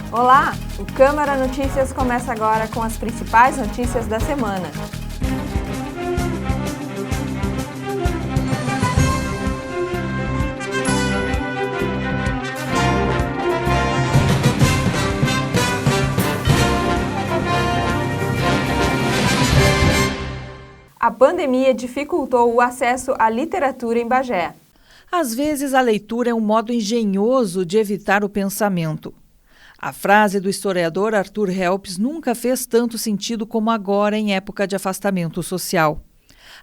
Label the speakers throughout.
Speaker 1: Olá! O Câmara Notícias começa agora com as principais notícias da semana. A pandemia dificultou o acesso à literatura em Bagé.
Speaker 2: Às vezes, a leitura é um modo engenhoso de evitar o pensamento. A frase do historiador Arthur Helps nunca fez tanto sentido como agora em época de afastamento social.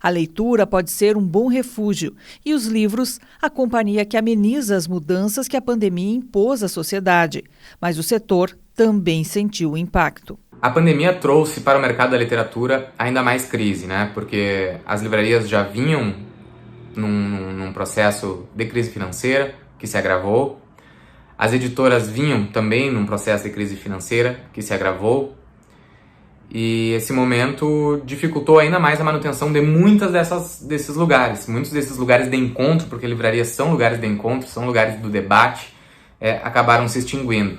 Speaker 2: A leitura pode ser um bom refúgio e os livros, a companhia que ameniza as mudanças que a pandemia impôs à sociedade. Mas o setor também sentiu o impacto.
Speaker 3: A pandemia trouxe para o mercado da literatura ainda mais crise, né? Porque as livrarias já vinham num processo de crise financeira que se agravou. As editoras vinham também num processo de crise financeira que se agravou. E esse momento dificultou ainda mais a manutenção de desses lugares. Muitos desses lugares de encontro, porque livrarias são lugares de encontro, são lugares do debate, acabaram se extinguindo.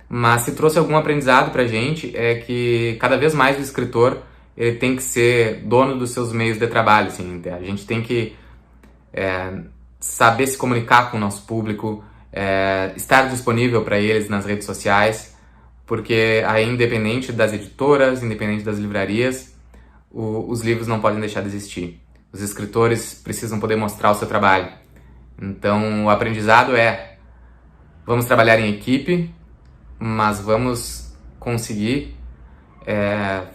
Speaker 3: Mas se trouxe algum aprendizado para a gente é que cada vez mais o escritor ele tem que ser dono dos seus meios de trabalho. Assim, a gente tem que saber se comunicar com o nosso público, estar disponível para eles nas redes sociais, porque aí, independente das editoras, independente das livrarias, os livros não podem deixar de existir. Os escritores precisam poder mostrar o seu trabalho. Então, o aprendizado vamos trabalhar em equipe, mas vamos conseguir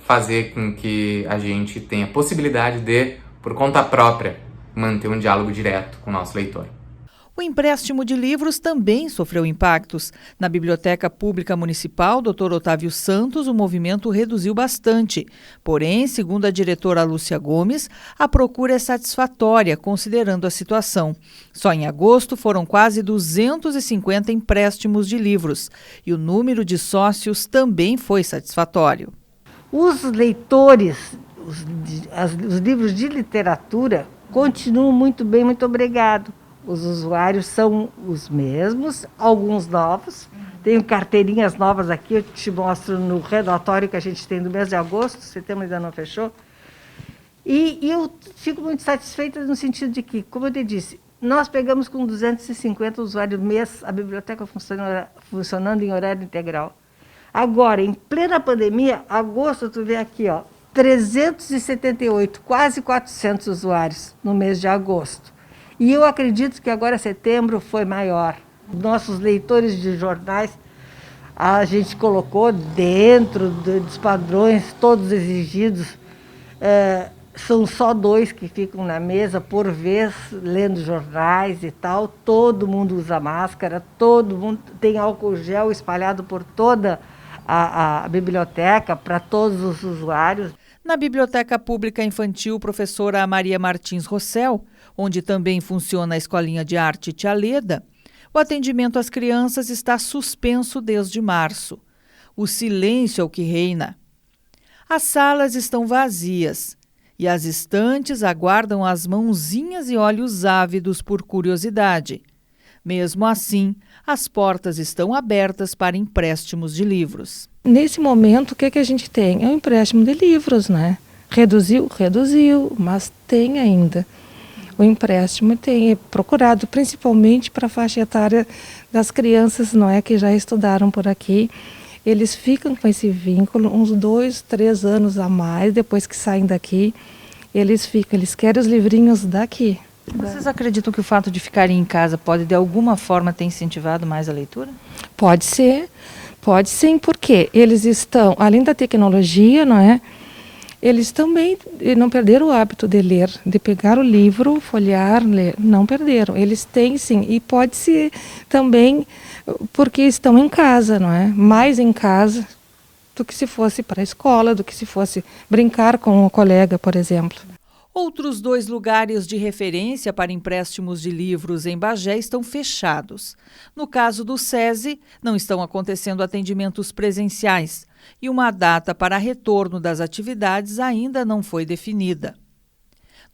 Speaker 3: fazer com que a gente tenha possibilidade de, por conta própria, manter um diálogo direto com o nosso leitor.
Speaker 2: O empréstimo de livros também sofreu impactos. Na Biblioteca Pública Municipal, Dr. Otávio Santos, o movimento reduziu bastante. Porém, segundo a diretora Lúcia Gomes, a procura é satisfatória, considerando a situação. Só em agosto foram quase 250 empréstimos de livros. E o número de sócios também foi satisfatório.
Speaker 4: Os leitores, os livros de literatura, continuam muito bem, muito obrigado. Os usuários são os mesmos, alguns novos. Tenho carteirinhas novas aqui, eu te mostro no relatório que a gente tem do mês de agosto, setembro ainda não fechou. E eu fico muito satisfeita no sentido de que, como eu te disse, nós pegamos com 250 usuários mês a biblioteca funcionando em horário integral. Agora, em plena pandemia, agosto, tu vê aqui, 378, quase 400 usuários no mês de agosto. E eu acredito que agora setembro foi maior. Nossos leitores de jornais, a gente colocou dentro dos padrões todos exigidos. São só 2 que ficam na mesa por vez, lendo jornais e tal. Todo mundo usa máscara, todo mundo tem álcool gel espalhado por toda a biblioteca, para todos os usuários.
Speaker 2: Na Biblioteca Pública Infantil, professora Maria Martins Rossel, onde também funciona a Escolinha de Arte Tia Leda, o atendimento às crianças está suspenso desde março. O silêncio é o que reina. As salas estão vazias e as estantes aguardam as mãozinhas e olhos ávidos por curiosidade. Mesmo assim, as portas estão abertas para empréstimos de livros.
Speaker 5: Nesse momento, o que a gente tem? É um empréstimo de livros, né? Reduziu, mas tem ainda. O empréstimo é procurado principalmente para a faixa etária das crianças, não é, que já estudaram por aqui. Eles ficam com esse vínculo uns 2, 3 anos a mais, depois que saem daqui, eles querem os livrinhos daqui.
Speaker 2: Vocês acreditam que o fato de ficarem em casa pode, de alguma forma, ter incentivado mais a leitura?
Speaker 5: Pode sim, porque eles estão, além da tecnologia, não é? Eles também não perderam o hábito de ler, de pegar o livro, folhear, ler, não perderam. Eles têm sim, e pode ser também porque estão em casa, não é? Mais em casa do que se fosse para a escola, do que se fosse brincar com um colega, por exemplo.
Speaker 2: Outros 2 lugares de referência para empréstimos de livros em Bagé estão fechados. No caso do SESI, não estão acontecendo atendimentos presenciais e uma data para retorno das atividades ainda não foi definida.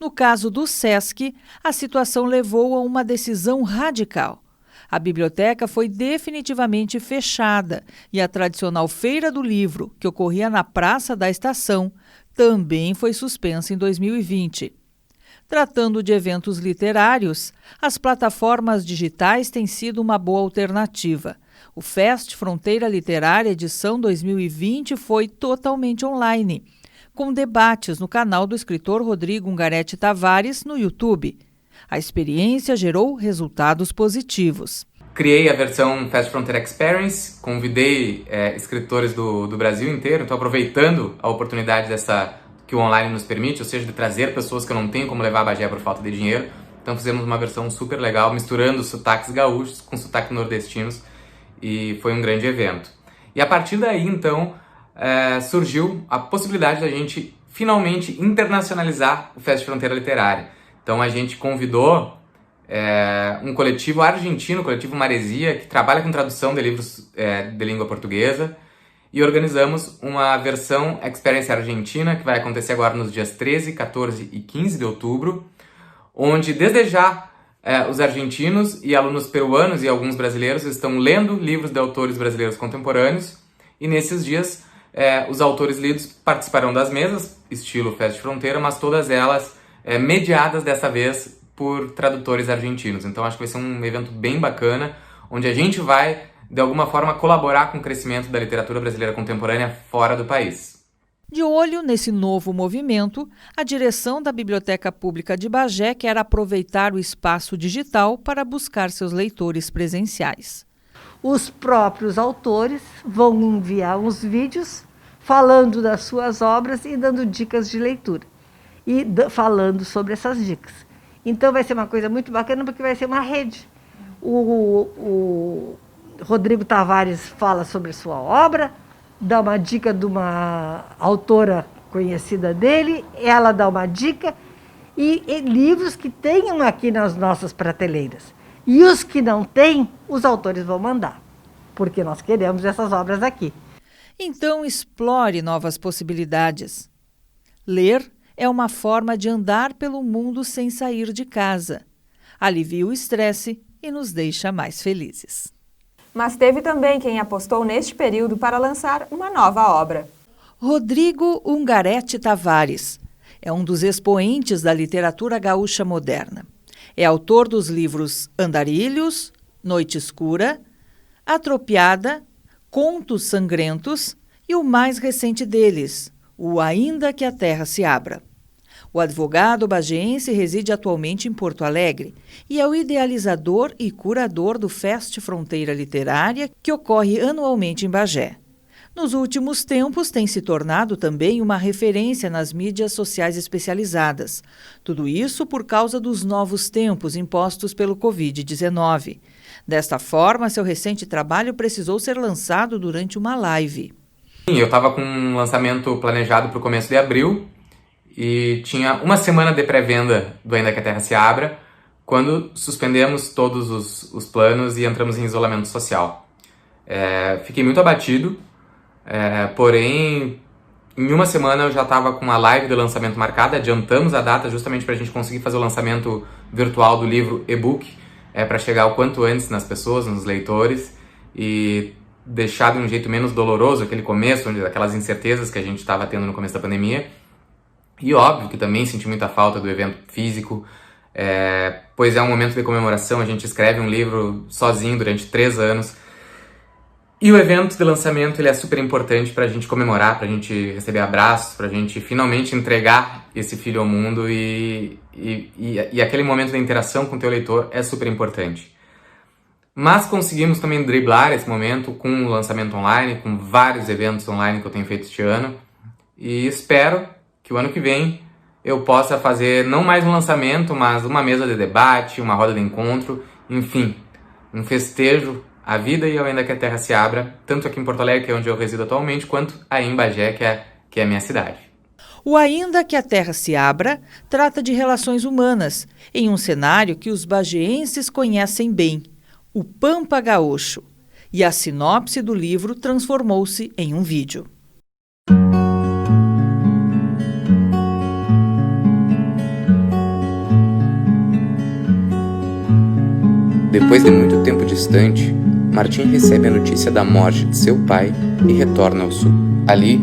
Speaker 2: No caso do SESC, a situação levou a uma decisão radical. A biblioteca foi definitivamente fechada e a tradicional Feira do Livro, que ocorria na Praça da Estação, também foi suspensa em 2020. Tratando de eventos literários, as plataformas digitais têm sido uma boa alternativa. O Fest Fronteira Literária edição 2020 foi totalmente online, com debates no canal do escritor Rodrigo Ungaretti Tavares no YouTube. A experiência gerou resultados positivos.
Speaker 3: Criei a versão Fast Frontier Experience, convidei escritores do Brasil inteiro, estou aproveitando a oportunidade que o online nos permite, ou seja, de trazer pessoas que eu não tenho como levar a Bagé por falta de dinheiro. Então fizemos uma versão super legal, misturando sotaques gaúchos com sotaques nordestinos, e foi um grande evento. E a partir daí, então, surgiu a possibilidade da gente finalmente internacionalizar o Fest Fronteira Literária. Então a gente convidou um coletivo argentino, o coletivo Maresia, que trabalha com tradução de livros de língua portuguesa, e organizamos uma versão Experience Argentina, que vai acontecer agora nos dias 13, 14 e 15 de outubro, onde desde já os argentinos e alunos peruanos e alguns brasileiros estão lendo livros de autores brasileiros contemporâneos, e nesses dias os autores lidos participarão das mesas, estilo Fest Fronteira, mas todas elas mediadas dessa vez por tradutores argentinos. Então acho que vai ser um evento bem bacana, onde a gente vai, de alguma forma, colaborar com o crescimento da literatura brasileira contemporânea fora do país.
Speaker 2: De olho nesse novo movimento, a direção da Biblioteca Pública de Bagé quer aproveitar o espaço digital para buscar seus leitores presenciais.
Speaker 4: Os próprios autores vão enviar uns vídeos falando das suas obras e dando dicas de leitura. E falando sobre essas dicas. Então vai ser uma coisa muito bacana, porque vai ser uma rede. O Rodrigo Tavares fala sobre a sua obra, dá uma dica de uma autora conhecida dele, ela dá uma dica, e livros que tenham aqui nas nossas prateleiras. E os que não têm, os autores vão mandar, porque nós queremos essas obras aqui.
Speaker 2: Então explore novas possibilidades. Ler é uma forma de andar pelo mundo sem sair de casa. Alivia o estresse e nos deixa mais felizes.
Speaker 1: Mas teve também quem apostou neste período para lançar uma nova obra.
Speaker 2: Rodrigo Ungaretti Tavares é um dos expoentes da literatura gaúcha moderna. É autor dos livros Andarilhos, Noite Escura, Atropiada, Contos Sangrentos e o mais recente deles, o Ainda que a Terra se Abra. O advogado bagiense reside atualmente em Porto Alegre e é o idealizador e curador do Fest Fronteira Literária, que ocorre anualmente em Bagé. Nos últimos tempos, tem se tornado também uma referência nas mídias sociais especializadas. Tudo isso por causa dos novos tempos impostos pelo Covid-19. Desta forma, seu recente trabalho precisou ser lançado durante uma live.
Speaker 3: Eu estava com um lançamento planejado para o começo de abril, e tinha uma semana de pré-venda do Ainda que a Terra se Abra, quando suspendemos todos os planos e entramos em isolamento social. Fiquei muito abatido, porém, em uma semana eu já estava com uma live de lançamento marcada, adiantamos a data justamente para a gente conseguir fazer o lançamento virtual do livro e-book, para chegar o quanto antes nas pessoas, nos leitores, e deixar de um jeito menos doloroso aquele começo, aquelas incertezas que a gente estava tendo no começo da pandemia. E óbvio que também senti muita falta do evento físico, pois é um momento de comemoração, a gente escreve um livro sozinho durante 3 anos. E o evento de lançamento ele é super importante para a gente comemorar, para a gente receber abraços, para a gente finalmente entregar esse filho ao mundo, e aquele momento da interação com o teu leitor é super importante. Mas conseguimos também driblar esse momento com o lançamento online, com vários eventos online que eu tenho feito este ano, e espero que o ano que vem eu possa fazer não mais um lançamento, mas uma mesa de debate, uma roda de encontro, enfim, um festejo à vida e ao Ainda que a Terra se Abra, tanto aqui em Porto Alegre, que é onde eu resido atualmente, quanto aí em Bagé, que é a minha cidade.
Speaker 2: O Ainda que a Terra se Abra trata de relações humanas, em um cenário que os bagienses conhecem bem, o Pampa Gaúcho, e a sinopse do livro transformou-se em um vídeo.
Speaker 3: Depois de muito tempo distante, Martim recebe a notícia da morte de seu pai e retorna ao sul. Ali,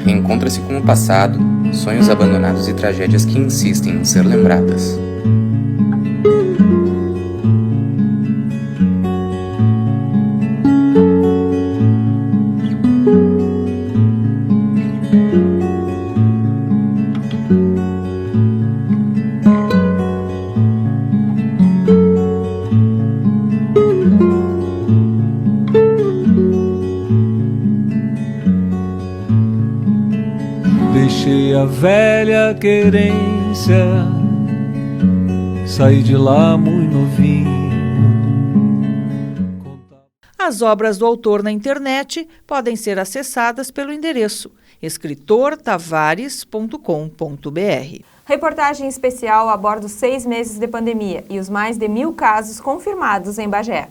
Speaker 3: reencontra-se com o passado, sonhos abandonados e tragédias que insistem em ser lembradas.
Speaker 6: Deixei a velha querência, saí de lá muito novinho.
Speaker 2: As obras do autor na internet podem ser acessadas pelo endereço escritortavares.com.br.
Speaker 1: Reportagem especial aborda os 6 meses de pandemia e os mais de 1.000 casos confirmados em Bagé.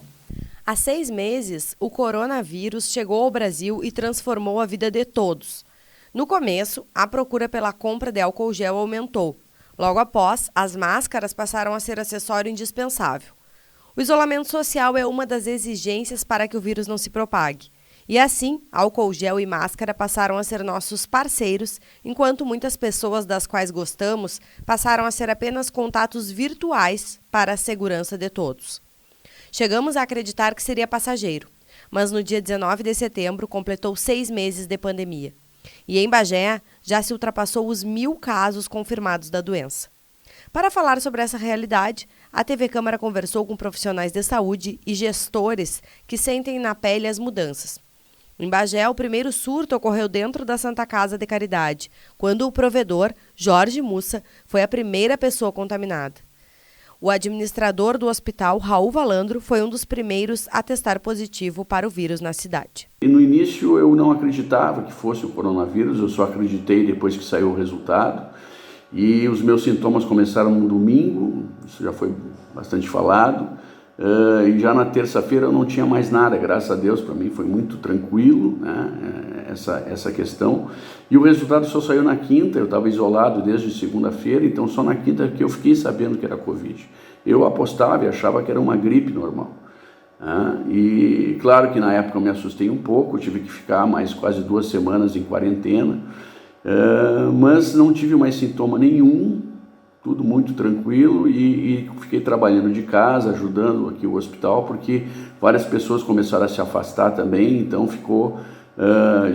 Speaker 7: Há 6 meses, o coronavírus chegou ao Brasil e transformou a vida de todos. No começo, a procura pela compra de álcool gel aumentou. Logo após, as máscaras passaram a ser acessório indispensável. O isolamento social é uma das exigências para que o vírus não se propague. E assim, álcool gel e máscara passaram a ser nossos parceiros, enquanto muitas pessoas das quais gostamos passaram a ser apenas contatos virtuais para a segurança de todos. Chegamos a acreditar que seria passageiro, mas no dia 19 de setembro completou 6 meses de pandemia. E em Bagé, já se ultrapassou os 1.000 casos confirmados da doença. Para falar sobre essa realidade, a TV Câmara conversou com profissionais de saúde e gestores que sentem na pele as mudanças. Em Bagé, o primeiro surto ocorreu dentro da Santa Casa de Caridade, quando o provedor, Jorge Mussa, foi a primeira pessoa contaminada. O administrador do hospital, Raul Valandro, foi um dos primeiros a testar positivo para o vírus na cidade.
Speaker 8: E no início eu não acreditava que fosse o coronavírus, eu só acreditei depois que saiu o resultado. E os meus sintomas começaram no domingo, isso já foi bastante falado. E já na terça-feira eu não tinha mais nada, graças a Deus, para mim foi muito tranquilo, né, essa questão. E o resultado só saiu na quinta, eu estava isolado desde segunda-feira, então só na quinta que eu fiquei sabendo que era Covid. Eu apostava e achava que era uma gripe normal. E claro que na época eu me assustei um pouco, tive que ficar mais quase 2 semanas em quarentena, mas não tive mais sintoma nenhum, tudo muito tranquilo, e fiquei trabalhando de casa, ajudando aqui o hospital, porque várias pessoas começaram a se afastar também, então ficou,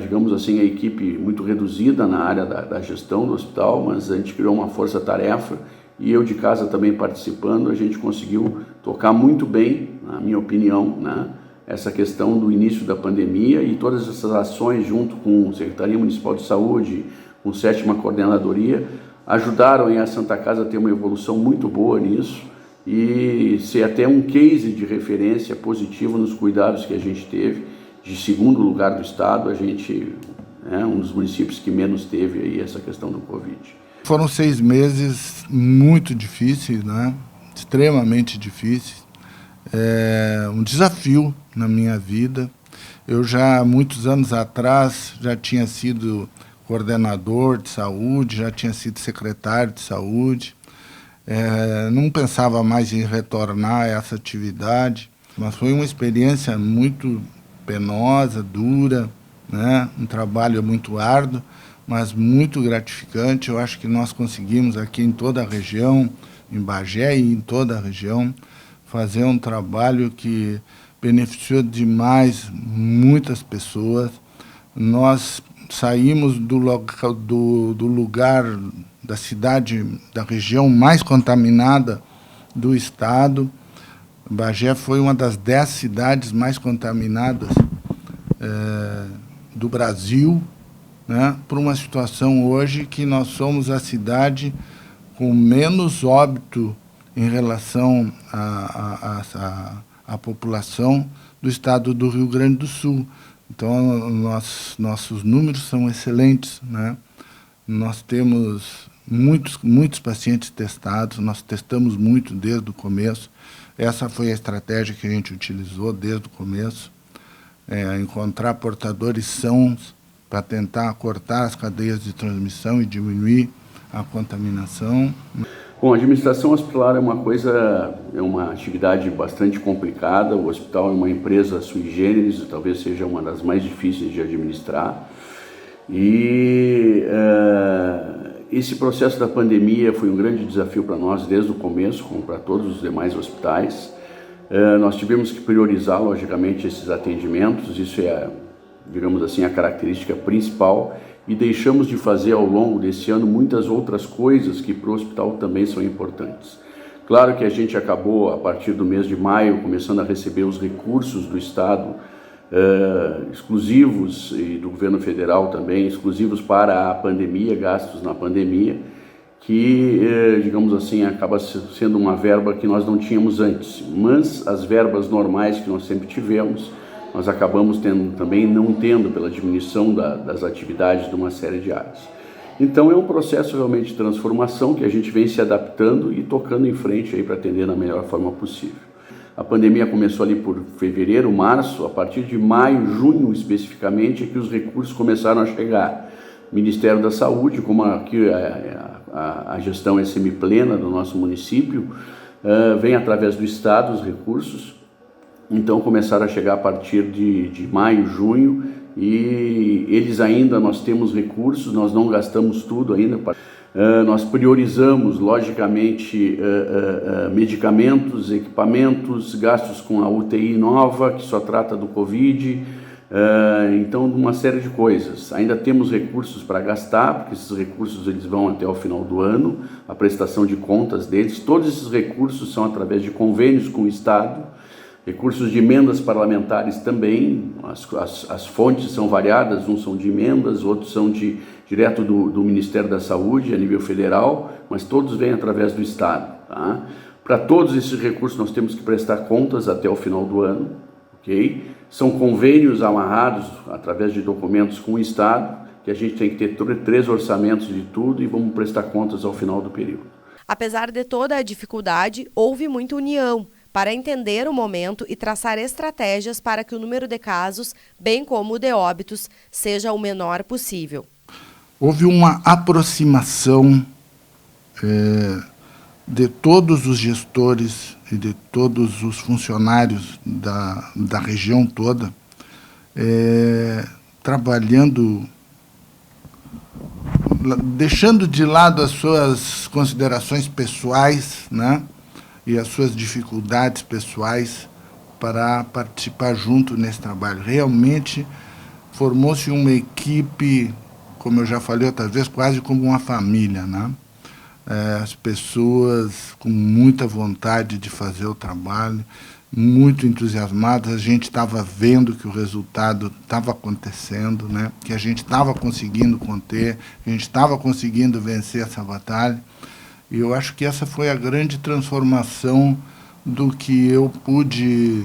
Speaker 8: digamos assim, a equipe muito reduzida na área da gestão do hospital, mas a gente criou uma força-tarefa, e eu de casa também participando, a gente conseguiu tocar muito bem, na minha opinião, né, essa questão do início da pandemia, e todas essas ações junto com a Secretaria Municipal de Saúde, com a 7ª Coordenadoria, ajudaram a Santa Casa a ter uma evolução muito boa nisso e ser até um case de referência positivo nos cuidados que a gente teve. De 2º lugar do estado, a gente é um dos municípios que menos teve aí essa questão do Covid.
Speaker 9: Foram 6 meses muito difíceis, né? Extremamente difíceis. Um desafio na minha vida. Eu já, muitos anos atrás, já tinha sido coordenador de saúde, já tinha sido secretário de saúde, não pensava mais em retornar a essa atividade, mas foi uma experiência muito penosa, dura, né? Um trabalho muito árduo, mas muito gratificante. Eu acho que nós conseguimos aqui em toda a região, em Bagé e em toda a região, fazer um trabalho que beneficiou demais muitas pessoas. Nós saímos do lugar da cidade, da região mais contaminada do estado. Bagé foi uma das 10 cidades mais contaminadas do Brasil, né, por uma situação hoje que nós somos a cidade com menos óbito em relação à população do estado do Rio Grande do Sul. Então, nossos números são excelentes, né? Nós temos muitos pacientes testados, nós testamos muito desde o começo. Essa foi a estratégia que a gente utilizou desde o começo, encontrar portadores sãos para tentar cortar as cadeias de transmissão e diminuir a contaminação.
Speaker 8: Bom, a administração hospitalar é uma atividade bastante complicada. O hospital é uma empresa sui generis, talvez seja uma das mais difíceis de administrar. E esse processo da pandemia foi um grande desafio para nós desde o começo, como para todos os demais hospitais. Nós tivemos que priorizar, logicamente, esses atendimentos. Isso é, digamos assim, a característica principal. E deixamos de fazer ao longo desse ano muitas outras coisas que para o hospital também são importantes. Claro que a gente acabou, a partir do mês de maio, começando a receber os recursos do Estado exclusivos e do governo federal também, exclusivos para a pandemia, gastos na pandemia, que, digamos assim, acaba sendo uma verba que nós não tínhamos antes. Mas as verbas normais que nós sempre tivemos, nós acabamos também não tendo pela diminuição das atividades de uma série de áreas. Então é um processo realmente de transformação que a gente vem se adaptando e tocando em frente para atender da melhor forma possível. A pandemia começou ali por fevereiro, março. A partir de maio, junho especificamente, é que os recursos começaram a chegar. O Ministério da Saúde, como aqui a gestão é semiplena do nosso município, vem através do Estado os recursos. Então começaram a chegar a partir de maio, junho, e eles ainda, nós temos recursos, nós não gastamos tudo ainda. Nós priorizamos, logicamente, medicamentos, equipamentos, gastos com a UTI nova, que só trata do Covid, então uma série de coisas. Ainda temos recursos para gastar, porque esses recursos eles vão até o final do ano, a prestação de contas deles. Todos esses recursos são através de convênios com o Estado. Recursos de emendas parlamentares também, as fontes são variadas, uns são de emendas, outros são direto do Ministério da Saúde, a nível federal, mas todos vêm através do Estado. Tá? Para todos esses recursos nós temos que prestar contas até o final do ano, ok? São convênios amarrados através de documentos com o Estado, que a gente tem que ter 3 orçamentos de tudo e vamos prestar contas ao final do período.
Speaker 7: Apesar de toda a dificuldade, houve muita união para entender o momento e traçar estratégias para que o número de casos, bem como o de óbitos, seja o menor possível.
Speaker 9: Houve uma aproximação de todos os gestores e de todos os funcionários da região toda, trabalhando, deixando de lado as suas considerações pessoais, né? E as suas dificuldades pessoais para participar junto nesse trabalho. Realmente formou-se uma equipe, como eu já falei outras vezes, quase como uma família, né? As pessoas com muita vontade de fazer o trabalho, muito entusiasmadas. A gente estava vendo que o resultado estava acontecendo, né? Que a gente estava conseguindo conter, que a gente estava conseguindo vencer essa batalha. E eu acho que essa foi a grande transformação do que eu pude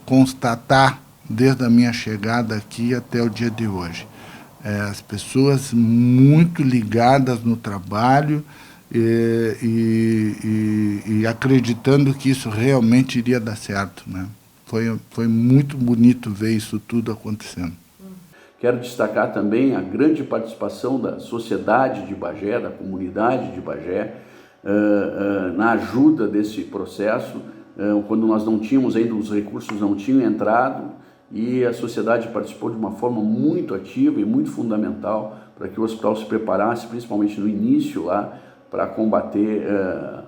Speaker 9: constatar desde a minha chegada aqui até o dia de hoje. As pessoas muito ligadas no trabalho e acreditando que isso realmente iria dar certo, né? Foi muito bonito ver isso tudo acontecendo.
Speaker 8: Quero destacar também a grande participação da sociedade de Bagé, da comunidade de Bagé, na ajuda desse processo, quando nós não tínhamos ainda, os recursos não tinham entrado, e a sociedade participou de uma forma muito ativa e muito fundamental para que o hospital se preparasse, principalmente no início lá, para combater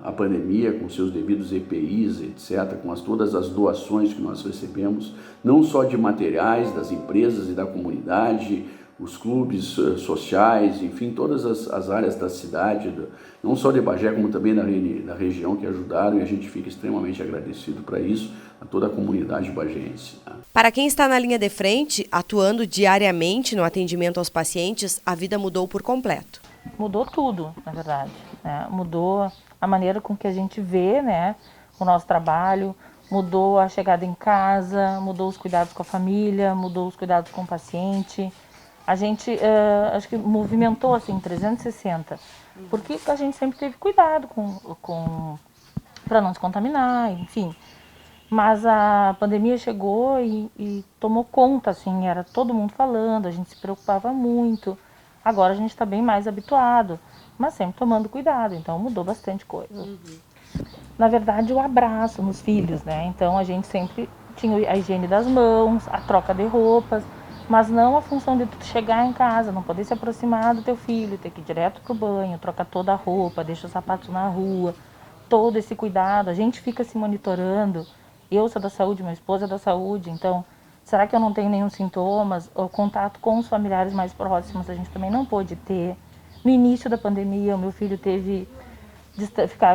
Speaker 8: a pandemia com seus devidos EPIs, etc., com todas as doações que nós recebemos, não só de materiais das empresas e da comunidade, os clubes sociais, enfim, todas as áreas da cidade, não só de Bagé, como também da região, que ajudaram, e a gente fica extremamente agradecido para isso, a toda a comunidade bagense.
Speaker 7: Para quem está na linha de frente, atuando diariamente no atendimento aos pacientes, a vida mudou por completo.
Speaker 10: Mudou tudo, na verdade, né? Mudou a maneira com que a gente vê, né, o nosso trabalho, mudou a chegada em casa, mudou os cuidados com a família, mudou os cuidados com o paciente. A gente, acho que movimentou assim 360, porque a gente sempre teve cuidado para não se contaminar, enfim. Mas a pandemia chegou e tomou conta, assim, era todo mundo falando, a gente se preocupava muito. Agora a gente está bem mais habituado, mas sempre tomando cuidado, então mudou bastante coisa. Na verdade, o abraço nos filhos, né? Então a gente sempre tinha a higiene das mãos, a troca de roupas, mas não a função de tu chegar em casa, não poder se aproximar do teu filho, ter que ir direto pro banho, trocar toda a roupa, deixa os sapatos na rua, todo esse cuidado. A gente fica se monitorando. Eu sou da saúde, meu esposo é da saúde, então será que eu não tenho nenhum sintomas? O contato com os familiares mais próximos a gente também não pôde ter. No início da pandemia, o meu filho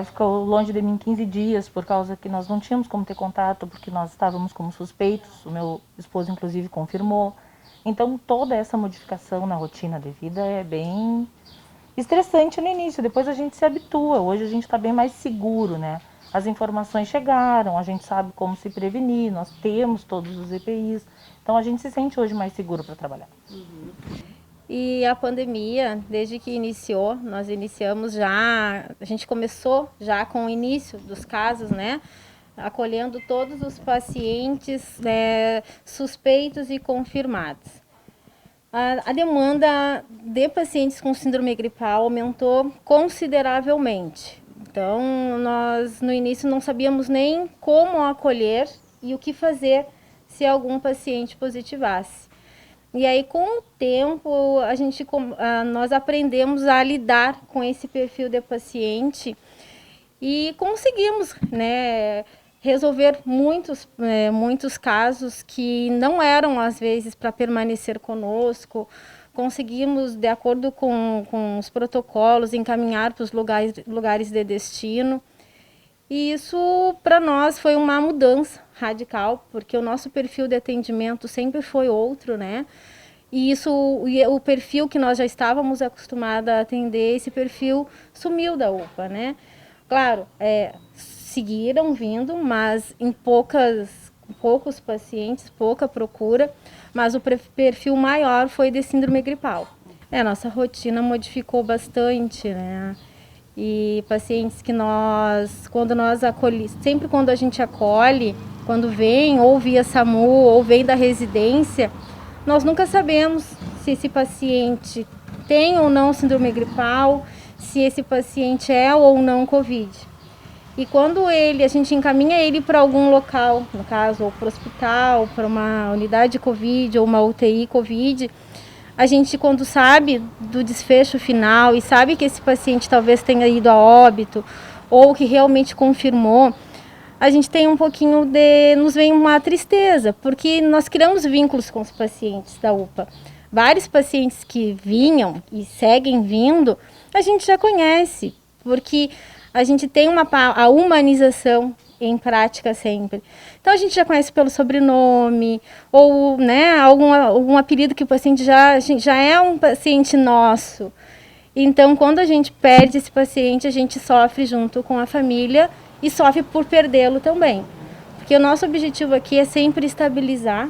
Speaker 10: ficou longe de mim 15 dias, por causa que nós não tínhamos como ter contato, porque nós estávamos como suspeitos, o meu esposo inclusive confirmou. Então toda essa modificação na rotina de vida é bem estressante no início, depois a gente se habitua, hoje a gente está bem mais seguro, né? As informações chegaram, a gente sabe como se prevenir, nós temos todos os EPIs, então a gente se sente hoje mais seguro para trabalhar.
Speaker 11: E a pandemia, desde que iniciou, nós iniciamos já, a gente começou já com o início dos casos, né? Acolhendo todos os pacientes suspeitos e confirmados. A demanda de pacientes com síndrome gripal aumentou consideravelmente. Então, nós no início não sabíamos nem como acolher e o que fazer se algum paciente positivasse. E aí, com o tempo, nós aprendemos a lidar com esse perfil de paciente e conseguimos, né, resolver muitos casos que não eram, às vezes, para permanecer conosco. Conseguimos, de acordo com os protocolos, encaminhar para os lugares de destino. E isso, para nós, foi uma mudança radical, porque o nosso perfil de atendimento sempre foi outro, né? E o perfil que nós já estávamos acostumados a atender, esse perfil sumiu da UPA, né? Claro, seguiram vindo, mas em poucos pacientes, pouca procura, mas o perfil maior foi de síndrome gripal. Nossa rotina modificou bastante, né? E pacientes que sempre quando a gente acolhe, quando vem ou via SAMU ou vem da residência, nós nunca sabemos se esse paciente tem ou não síndrome gripal, se esse paciente é ou não Covid. E quando a gente encaminha ele para algum local, no caso, ou para o hospital, para uma unidade Covid ou uma UTI Covid, a gente, quando sabe do desfecho final e sabe que esse paciente talvez tenha ido a óbito ou que realmente confirmou, a gente tem um pouquinho nos vem uma tristeza, porque nós criamos vínculos com os pacientes da UPA. Vários pacientes que vinham e seguem vindo, a gente já conhece, porque a gente tem a humanização em prática sempre. Então a gente já conhece pelo sobrenome, ou né, algum apelido que o paciente já é um paciente nosso. Então quando a gente perde esse paciente, a gente sofre junto com a família e sofre por perdê-lo também. Porque o nosso objetivo aqui é sempre estabilizar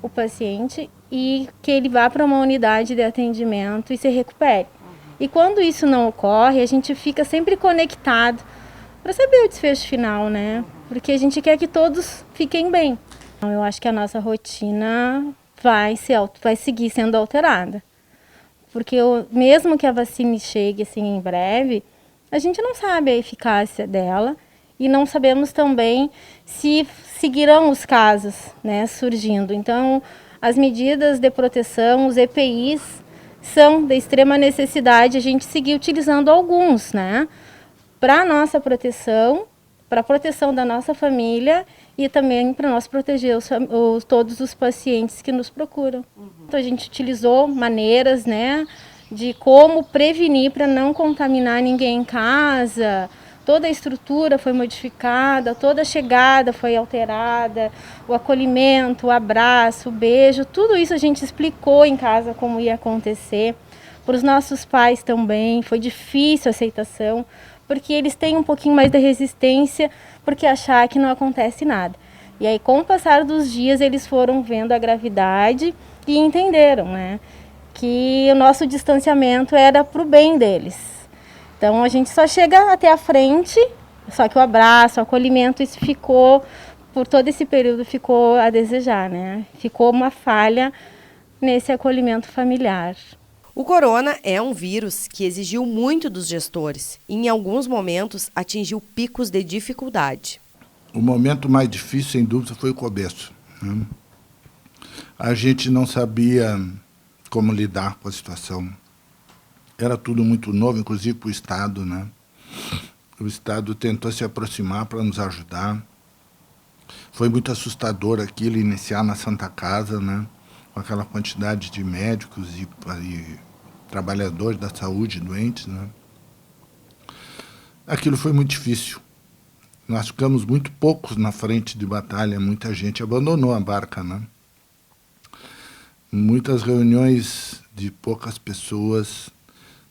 Speaker 11: o paciente e que ele vá para uma unidade de atendimento e se recupere. E quando isso não ocorre, a gente fica sempre conectado para saber o desfecho final, né? Porque a gente quer que todos fiquem bem. Então, eu acho que a nossa rotina vai seguir sendo alterada. Porque mesmo que a vacina chegue assim em breve, a gente não sabe a eficácia dela e não sabemos também se seguirão os casos, né, surgindo. Então, as medidas de proteção, os EPIs, são de extrema necessidade a gente seguir utilizando alguns, né? Para a nossa proteção, para a proteção da nossa família e também para nós proteger todos os pacientes que nos procuram. Então a gente utilizou maneiras, né, de como prevenir para não contaminar ninguém em casa. Toda a estrutura foi modificada, toda a chegada foi alterada, o acolhimento, o abraço, o beijo, tudo isso a gente explicou em casa como ia acontecer. Para os nossos pais também, foi difícil a aceitação, porque eles têm um pouquinho mais de resistência, porque achar que não acontece nada. E aí, com o passar dos dias, eles foram vendo a gravidade e entenderam, né, que o nosso distanciamento era para o bem deles. Então, a gente só chega até a frente, só que o abraço, o acolhimento, isso ficou, por todo esse período, ficou a desejar, né? Ficou uma falha nesse acolhimento familiar.
Speaker 7: O corona é um vírus que exigiu muito dos gestores e, em alguns momentos, atingiu picos de dificuldade.
Speaker 9: O momento mais difícil, sem dúvida, foi o começo, né? A gente não sabia como lidar com a situação. Era tudo muito novo, inclusive para o Estado, né? O Estado tentou se aproximar para nos ajudar. Foi muito assustador aquilo, iniciar na Santa Casa, né? Com aquela quantidade de médicos e trabalhadores da saúde doentes, né? Aquilo foi muito difícil. Nós ficamos muito poucos na frente de batalha, muita gente abandonou a barca, né? Muitas reuniões de poucas pessoas,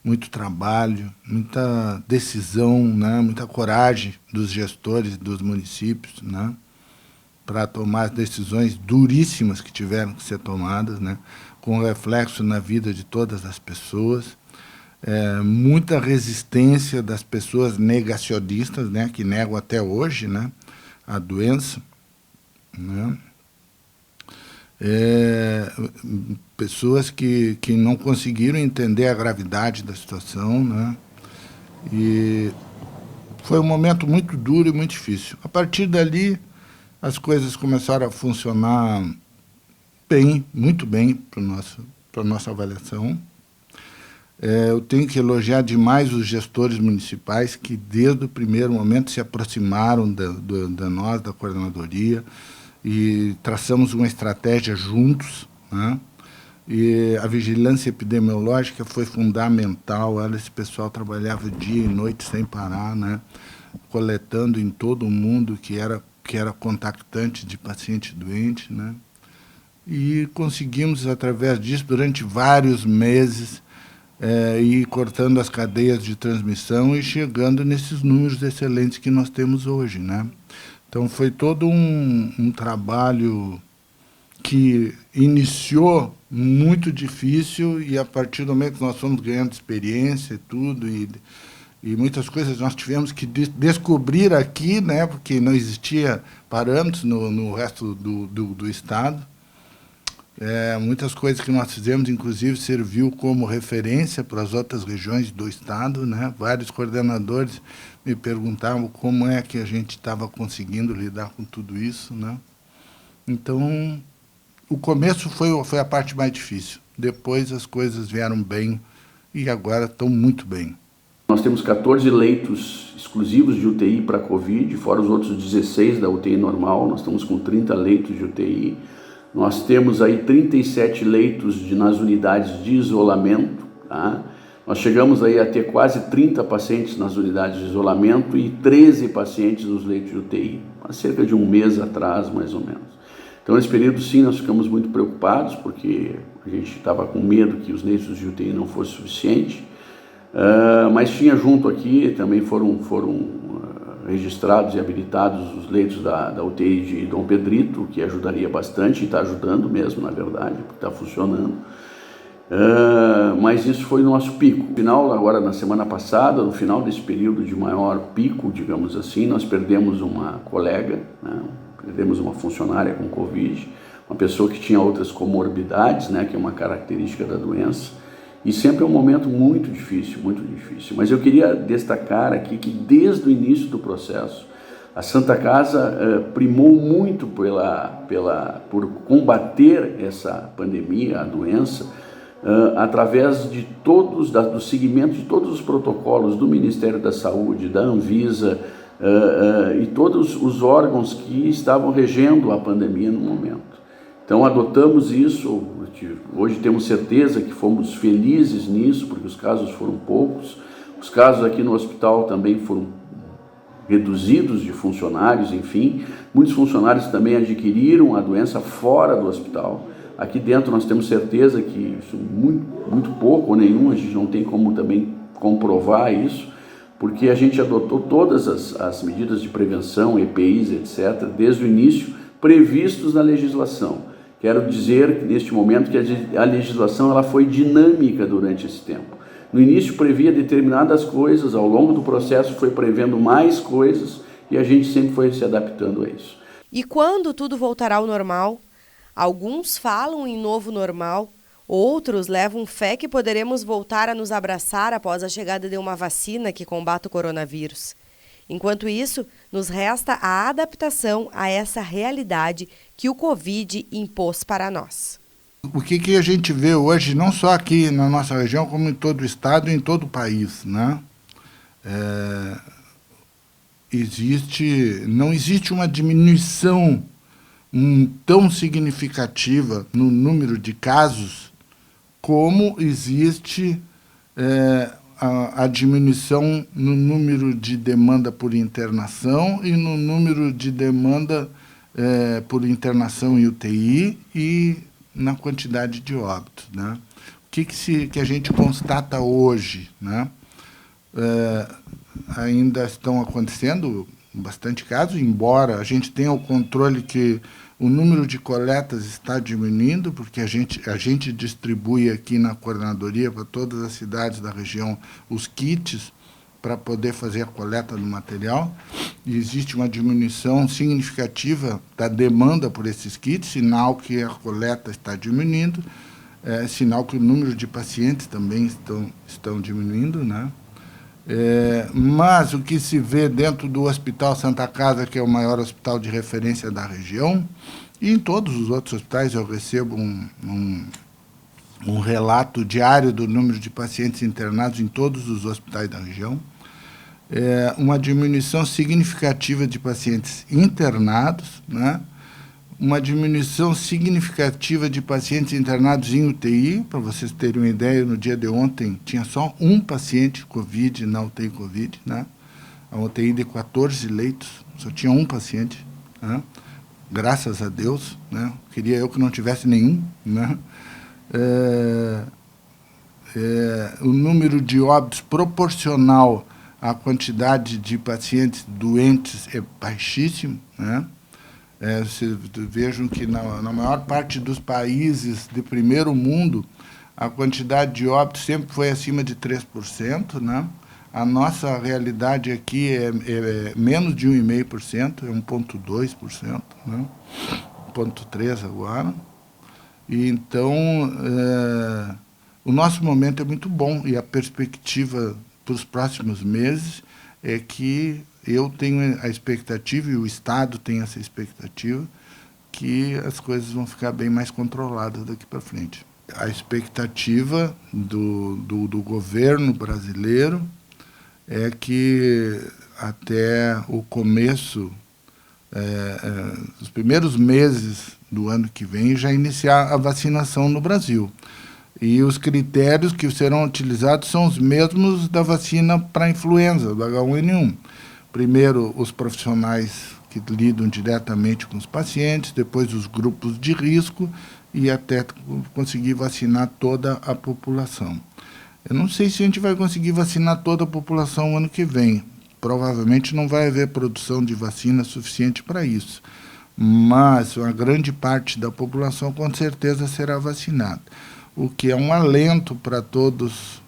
Speaker 9: muito trabalho, muita decisão, né? Muita coragem dos gestores dos municípios, né? Para tomar decisões duríssimas que tiveram que ser tomadas, né? Com reflexo na vida de todas as pessoas. Muita resistência das pessoas negacionistas, né? Que negam até hoje, né? A doença, né? Pessoas que não conseguiram entender a gravidade da situação, né? E foi um momento muito duro e muito difícil. A partir dali, as coisas começaram a funcionar bem, muito bem para a nossa avaliação. Eu tenho que elogiar demais os gestores municipais que, desde o primeiro momento, se aproximaram de nós, da coordenadoria, e traçamos uma estratégia juntos, né? E a vigilância epidemiológica foi fundamental. Esse pessoal trabalhava dia e noite sem parar, né? Coletando em todo o mundo que era contactante de paciente doente, né? E conseguimos, através disso, durante vários meses, ir cortando as cadeias de transmissão e chegando nesses números excelentes que nós temos hoje, né? Então, foi todo um trabalho que iniciou muito difícil e, a partir do momento que nós fomos ganhando experiência e tudo, e muitas coisas nós tivemos que descobrir aqui, né, porque não existia parâmetros no resto do Estado. Muitas coisas que nós fizemos, inclusive, serviu como referência para as outras regiões do Estado, né? Vários coordenadores me perguntavam como é que a gente estava conseguindo lidar com tudo isso, né? Então, o começo foi a parte mais difícil. Depois as coisas vieram bem e agora estão muito bem.
Speaker 8: Nós temos 14 leitos exclusivos de UTI para Covid, fora os outros 16 da UTI normal. Nós estamos com 30 leitos de UTI. Nós temos aí 37 leitos nas unidades de isolamento, tá? Nós chegamos aí a ter quase 30 pacientes nas unidades de isolamento e 13 pacientes nos leitos de UTI, há cerca de um mês atrás, mais ou menos. Então, nesse período, sim, nós ficamos muito preocupados, porque a gente estava com medo que os leitos de UTI não fossem suficientes, mas tinha junto aqui, também foram registrados e habilitados os leitos da UTI de Dom Pedrito, que ajudaria bastante, e está ajudando mesmo, na verdade, porque está funcionando. Mas isso foi o nosso pico. No final, agora na semana passada, no final desse período de maior pico, digamos assim, nós perdemos uma colega, né? Perdemos uma funcionária com Covid, uma pessoa que tinha outras comorbidades, né? Que é uma característica da doença. E sempre é um momento muito difícil, muito difícil. Mas eu queria destacar aqui que desde o início do processo, a Santa Casa primou muito por combater essa pandemia, a doença, através de do seguimento de todos os protocolos do Ministério da Saúde, da Anvisa e todos os órgãos que estavam regendo a pandemia no momento. Então, adotamos isso, hoje temos certeza que fomos felizes nisso, porque os casos foram poucos, os casos aqui no hospital também foram reduzidos de funcionários, enfim, muitos funcionários também adquiriram a doença fora do hospital. Aqui dentro nós temos certeza que isso muito pouco ou nenhum, a gente não tem como também comprovar isso, porque a gente adotou todas as medidas de prevenção, EPIs, etc., desde o início, previstos na legislação. Quero dizer, neste momento, que a legislação ela foi dinâmica durante esse tempo. No início previa determinadas coisas, ao longo do processo foi prevendo mais coisas e a gente sempre foi se adaptando a isso.
Speaker 7: E quando tudo voltará ao normal? Alguns falam em novo normal, Outros levam fé que poderemos voltar a nos abraçar após a chegada de uma vacina que combate o coronavírus. Enquanto isso, nos resta a adaptação a essa realidade que o Covid impôs para nós.
Speaker 9: O que a gente vê hoje, não só aqui na nossa região, como em todo o estado e em todo o país, né? Não existe uma diminuição tão significativa no número de casos como existe a diminuição no número de demanda por internação e no número de demanda por internação em UTI e na quantidade de óbitos, né? O que a gente constata hoje, né? Ainda estão acontecendo bastante casos, embora a gente tenha o controle que o número de coletas está diminuindo, porque a gente distribui aqui na coordenadoria para todas as cidades da região os kits para poder fazer a coleta do material. E existe uma diminuição significativa da demanda por esses kits, sinal que a coleta está diminuindo, sinal que o número de pacientes também estão diminuindo, né? Mas o que se vê dentro do Hospital Santa Casa, que é o maior hospital de referência da região, e em todos os outros hospitais eu recebo um relato diário do número de pacientes internados em todos os hospitais da região, uma diminuição significativa de pacientes internados, né? Uma diminuição significativa de pacientes internados em UTI. Para vocês terem uma ideia, no dia de ontem tinha só um paciente Covid na UTI Covid, né? A UTI de 14 leitos, só tinha um paciente, né? Graças a Deus, né? Queria eu que não tivesse nenhum, né? O número de óbitos proporcional à quantidade de pacientes doentes é baixíssimo, né? Vocês vejam que na maior parte dos países de primeiro mundo, a quantidade de óbitos sempre foi acima de 3%, né? A nossa realidade aqui é menos de 1,5%, é 1,2%, né? 1,3% agora. E então, o nosso momento é muito bom e a perspectiva para os próximos meses é que eu tenho a expectativa, e o Estado tem essa expectativa, que as coisas vão ficar bem mais controladas daqui para frente. A expectativa do governo brasileiro é que até o começo, os primeiros meses do ano que vem, já iniciar a vacinação no Brasil. E os critérios que serão utilizados são os mesmos da vacina para a influenza, do H1N1. Primeiro, os profissionais que lidam diretamente com os pacientes, depois os grupos de risco e até conseguir vacinar toda a população. Eu não sei se a gente vai conseguir vacinar toda a população ano que vem. Provavelmente não vai haver produção de vacina suficiente para isso. Mas uma grande parte da população com certeza será vacinada. O que é um alento para todos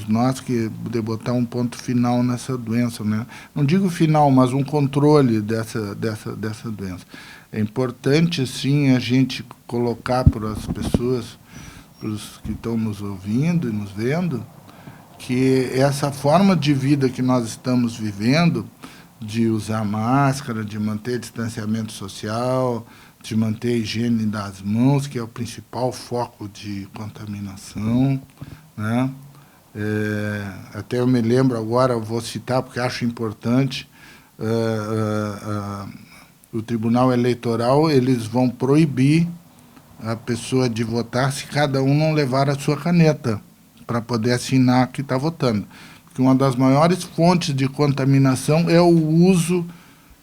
Speaker 9: nós, que de botar um ponto final nessa doença, né? Não digo final, mas um controle dessa doença. É importante, sim, a gente colocar para as pessoas, para os que estão nos ouvindo e nos vendo, que essa forma de vida que nós estamos vivendo, de usar máscara, de manter distanciamento social, de manter a higiene das mãos, que é o principal foco de contaminação, né? Até eu me lembro agora, eu vou citar porque acho importante, o Tribunal Eleitoral, eles vão proibir a pessoa de votar se cada um não levar a sua caneta para poder assinar que está votando. Porque uma das maiores fontes de contaminação é o uso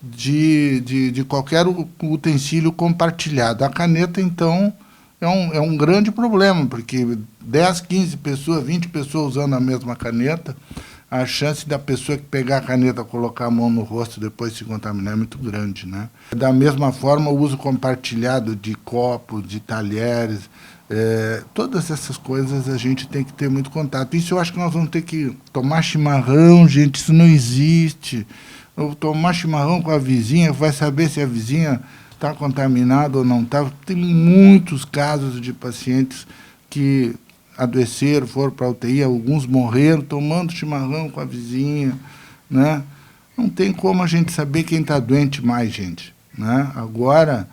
Speaker 9: de qualquer utensílio compartilhado. A caneta, então, é um grande problema, porque 10, 15 pessoas, 20 pessoas usando a mesma caneta, a chance da pessoa que pegar a caneta, colocar a mão no rosto e depois se contaminar é muito grande, né? Da mesma forma, o uso compartilhado de copos, de talheres, todas essas coisas a gente tem que ter muito contato. Isso eu acho que nós vamos ter que tomar chimarrão, gente, isso não existe. Ou tomar chimarrão com a vizinha, vai saber se a vizinha está contaminada ou não está. Tem muitos casos de pacientes que que adoeceram, foram para a UTI, alguns morreram tomando chimarrão com a vizinha, né? Não tem como a gente saber quem está doente mais, gente, né? Agora,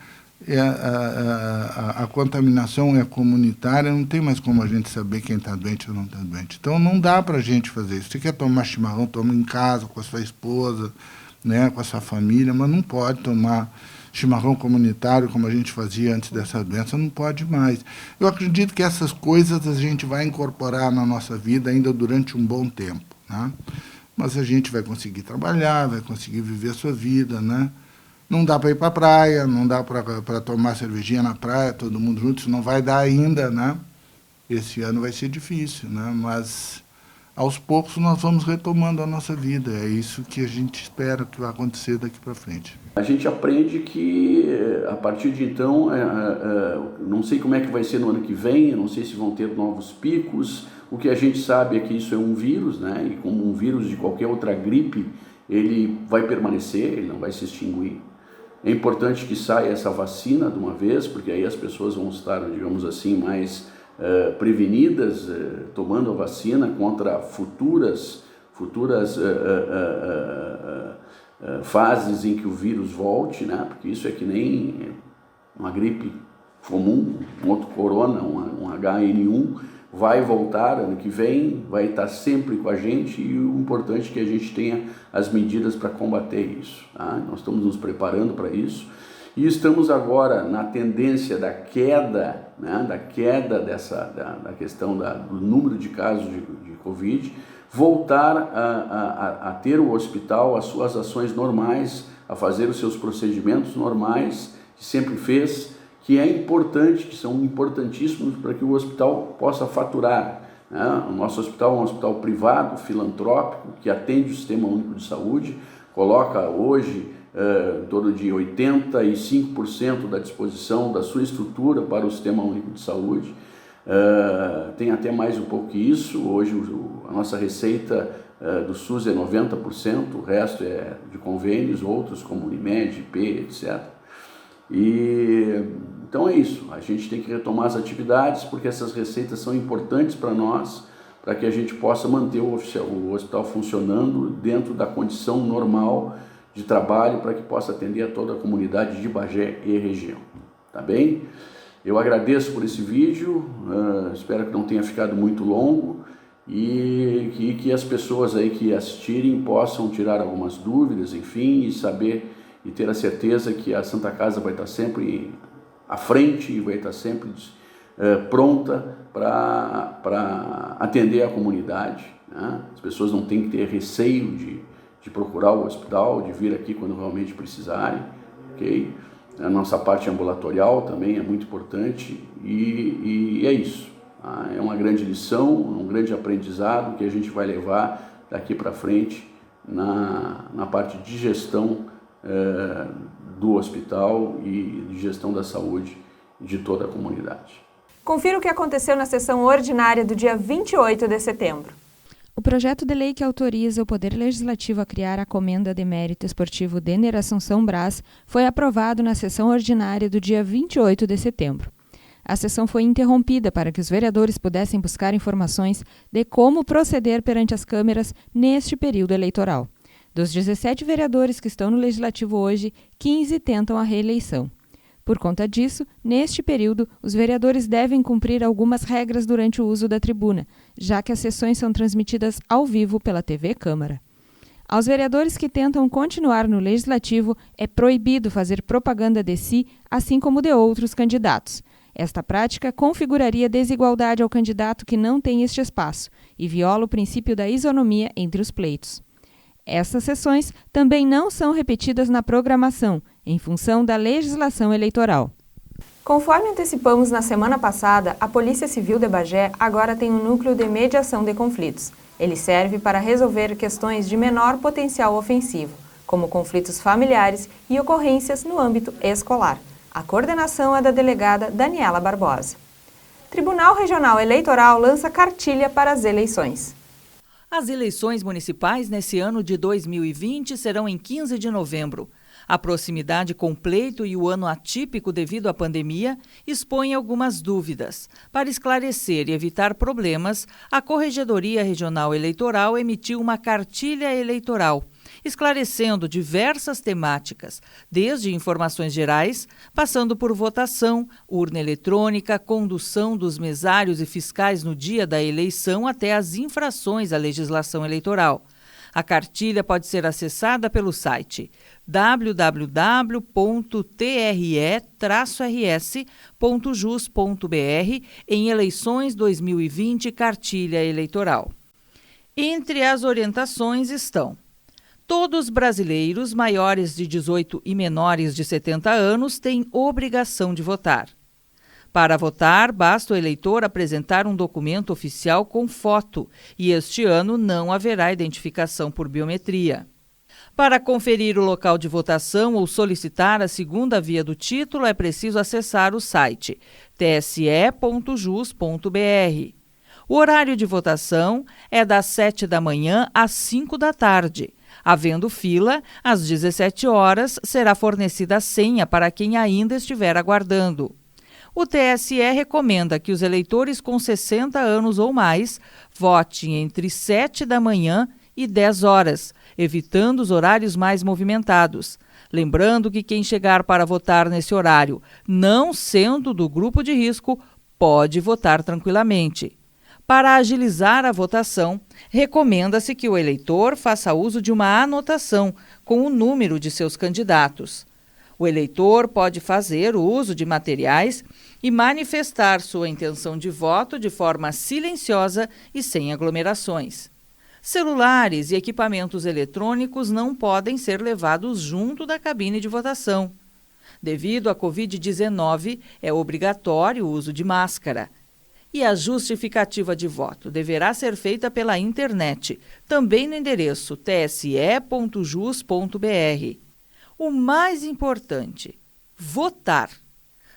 Speaker 9: a contaminação é comunitária, não tem mais como a gente saber quem está doente ou não está doente. Então, não dá para a gente fazer isso. Você quer tomar chimarrão, toma em casa, com a sua esposa, né, com a sua família, mas não pode tomar chimarrão comunitário como a gente fazia antes dessa doença, não pode mais. Eu acredito que essas coisas a gente vai incorporar na nossa vida ainda durante um bom tempo, né? Mas a gente vai conseguir trabalhar, vai conseguir viver a sua vida, né? Não dá para ir para a praia, não dá para tomar cervejinha na praia, todo mundo junto, isso não vai dar ainda, né? Esse ano vai ser difícil, né? Mas aos poucos nós vamos retomando a nossa vida, é isso que a gente espera que vai acontecer daqui para frente.
Speaker 8: A gente aprende que, a partir de então, não sei como é que vai ser no ano que vem, não sei se vão ter novos picos. O que a gente sabe é que isso é um vírus, né? E como um vírus de qualquer outra gripe, ele vai permanecer, ele não vai se extinguir. É importante que saia essa vacina de uma vez, porque aí as pessoas vão estar, digamos assim, mais prevenidas, tomando a vacina contra futuras fases em que o vírus volte, né? Porque isso é que nem uma gripe comum, um outro corona, um HN1, vai voltar ano que vem, vai estar sempre com a gente, e o importante é que a gente tenha as medidas para combater isso, tá? Nós estamos nos preparando para isso e estamos agora na tendência da queda, né, da questão do número de casos de Covid, voltar a ter o hospital, as suas ações normais, a fazer os seus procedimentos normais, que sempre fez, que é importante, que são importantíssimos para que o hospital possa faturar, né? O nosso hospital é um hospital privado, filantrópico, que atende o Sistema Único de Saúde, coloca hoje em torno de 85% da disposição da sua estrutura para o Sistema Único de Saúde. Tem até mais um pouco que isso. Hoje a nossa receita do SUS é 90%, o resto é de convênios, outros como Unimed, IP, etc. Então é isso, a gente tem que retomar as atividades, porque essas receitas são importantes para nós, para que a gente possa manter o hospital funcionando dentro da condição normal de trabalho, para que possa atender a toda a comunidade de Bagé e região, tá bem? Eu agradeço por esse vídeo, espero que não tenha ficado muito longo e que as pessoas aí que assistirem possam tirar algumas dúvidas, enfim, e saber e ter a certeza que a Santa Casa vai estar sempre à frente e vai estar sempre pronta para atender a comunidade, né? As pessoas não têm que ter receio de procurar o hospital, de vir aqui quando realmente precisarem, ok? A nossa parte ambulatorial também é muito importante e é isso. Tá? É uma grande lição, um grande aprendizado que a gente vai levar daqui para frente na parte de gestão do hospital e de gestão da saúde de toda a comunidade.
Speaker 1: Confira o que aconteceu na sessão ordinária do dia 28 de setembro.
Speaker 12: O projeto de lei que autoriza o Poder Legislativo a criar a Comenda de Mérito Esportivo Deneração São Brás foi aprovado na sessão ordinária do dia 28 de setembro. A sessão foi interrompida para que os vereadores pudessem buscar informações de como proceder perante as câmeras neste período eleitoral. Dos 17 vereadores que estão no Legislativo hoje, 15 tentam a reeleição. Por conta disso, neste período, os vereadores devem cumprir algumas regras durante o uso da tribuna, já que as sessões são transmitidas ao vivo pela TV Câmara. Aos vereadores que tentam continuar no Legislativo, é proibido fazer propaganda de si, assim como de outros candidatos. Esta prática configuraria desigualdade ao candidato que não tem este espaço e viola o princípio da isonomia entre os pleitos. Essas sessões também não são repetidas na programação, em função da legislação eleitoral.
Speaker 1: Conforme antecipamos na semana passada, a Polícia Civil de Bagé agora tem um núcleo de mediação de conflitos. Ele serve para resolver questões de menor potencial ofensivo, como conflitos familiares e ocorrências no âmbito escolar. A coordenação é da delegada Daniela Barbosa. Tribunal Regional Eleitoral lança cartilha para as eleições.
Speaker 2: As eleições municipais nesse ano de 2020 serão em 15 de novembro. A proximidade com o pleito e o ano atípico devido à pandemia expõem algumas dúvidas. Para esclarecer e evitar problemas, a Corregedoria Regional Eleitoral emitiu uma cartilha eleitoral, esclarecendo diversas temáticas, desde informações gerais, passando por votação, urna eletrônica, condução dos mesários e fiscais no dia da eleição até as infrações à legislação eleitoral. A cartilha pode ser acessada pelo site www.tre-rs.jus.br em Eleições 2020 Cartilha Eleitoral. Entre as orientações estão: todos brasileiros maiores de 18 e menores de 70 anos têm obrigação de votar. Para votar, basta o eleitor apresentar um documento oficial com foto e este ano não haverá identificação por biometria. Para conferir o local de votação ou solicitar a segunda via do título, é preciso acessar o site tse.jus.br. O horário de votação é das 7 da manhã às 5 da tarde. Havendo fila, às 17 horas será fornecida a senha para quem ainda estiver aguardando. O TSE recomenda que os eleitores com 60 anos ou mais votem entre 7 da manhã e 10 horas, evitando os horários mais movimentados. Lembrando que quem chegar para votar nesse horário, não sendo do grupo de risco, pode votar tranquilamente. Para agilizar a votação, recomenda-se que o eleitor faça uso de uma anotação com o número de seus candidatos. O eleitor pode fazer uso de materiais e manifestar sua intenção de voto de forma silenciosa e sem aglomerações. Celulares e equipamentos eletrônicos não podem ser levados junto da cabine de votação. Devido à Covid-19, é obrigatório o uso de máscara. E a justificativa de voto deverá ser feita pela internet, também no endereço tse.jus.br. O mais importante, votar.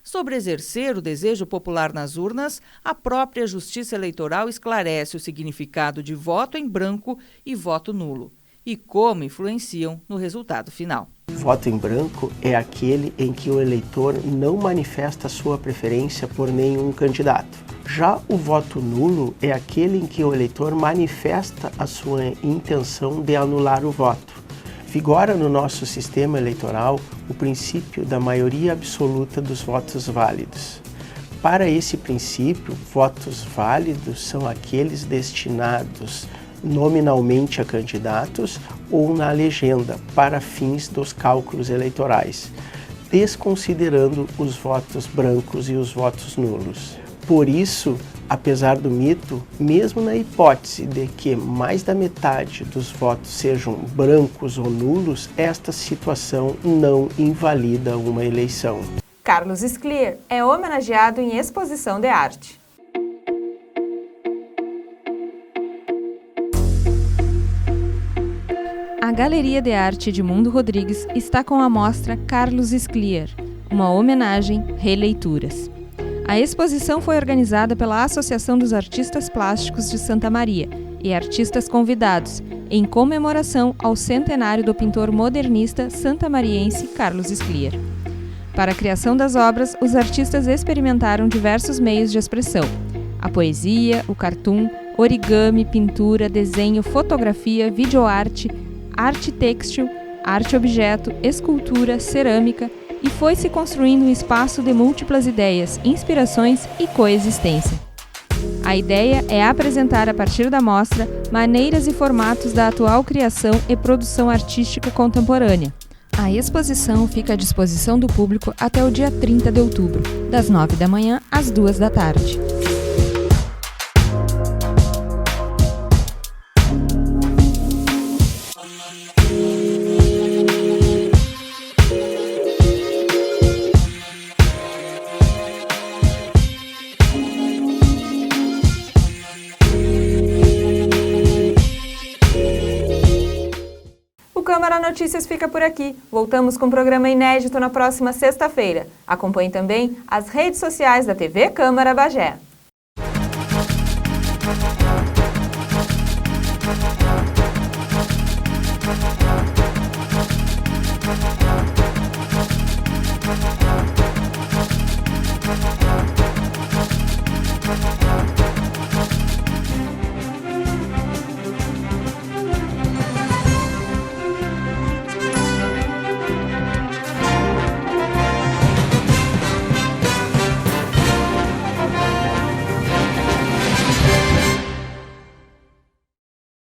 Speaker 2: Sobre exercer o desejo popular nas urnas, a própria Justiça Eleitoral esclarece o significado de voto em branco e voto nulo e como influenciam no resultado final.
Speaker 13: Voto em branco é aquele em que o eleitor não manifesta sua preferência por nenhum candidato. Já o voto nulo é aquele em que o eleitor manifesta a sua intenção de anular o voto. Vigora no nosso sistema eleitoral o princípio da maioria absoluta dos votos válidos. Para esse princípio, votos válidos são aqueles destinados nominalmente a candidatos ou na legenda para fins dos cálculos eleitorais, desconsiderando os votos brancos e os votos nulos. Por isso, apesar do mito, mesmo na hipótese de que mais da metade dos votos sejam brancos ou nulos, esta situação não invalida uma eleição.
Speaker 1: Carlos Sclier é homenageado em exposição de arte.
Speaker 12: A Galeria de Arte Edmundo Rodrigues está com a mostra Carlos Sclier, uma homenagem Releituras. A exposição foi organizada pela Associação dos Artistas Plásticos de Santa Maria e artistas convidados, em comemoração ao centenário do pintor modernista santamariense Carlos Sclier. Para a criação das obras, os artistas experimentaram diversos meios de expressão: a poesia, o cartoon, origami, pintura, desenho, fotografia, videoarte, arte têxtil, arte objeto, escultura, cerâmica, e foi se construindo um espaço de múltiplas ideias, inspirações e coexistência. A ideia é apresentar a partir da mostra maneiras e formatos da atual criação e produção artística contemporânea. A exposição fica à disposição do público até o dia 30 de outubro, das 9 da manhã às 2 da tarde.
Speaker 1: Câmara Notícias fica por aqui. Voltamos com um programa inédito na próxima sexta-feira. Acompanhe também as redes sociais da TV Câmara Bagé.
Speaker 14: Música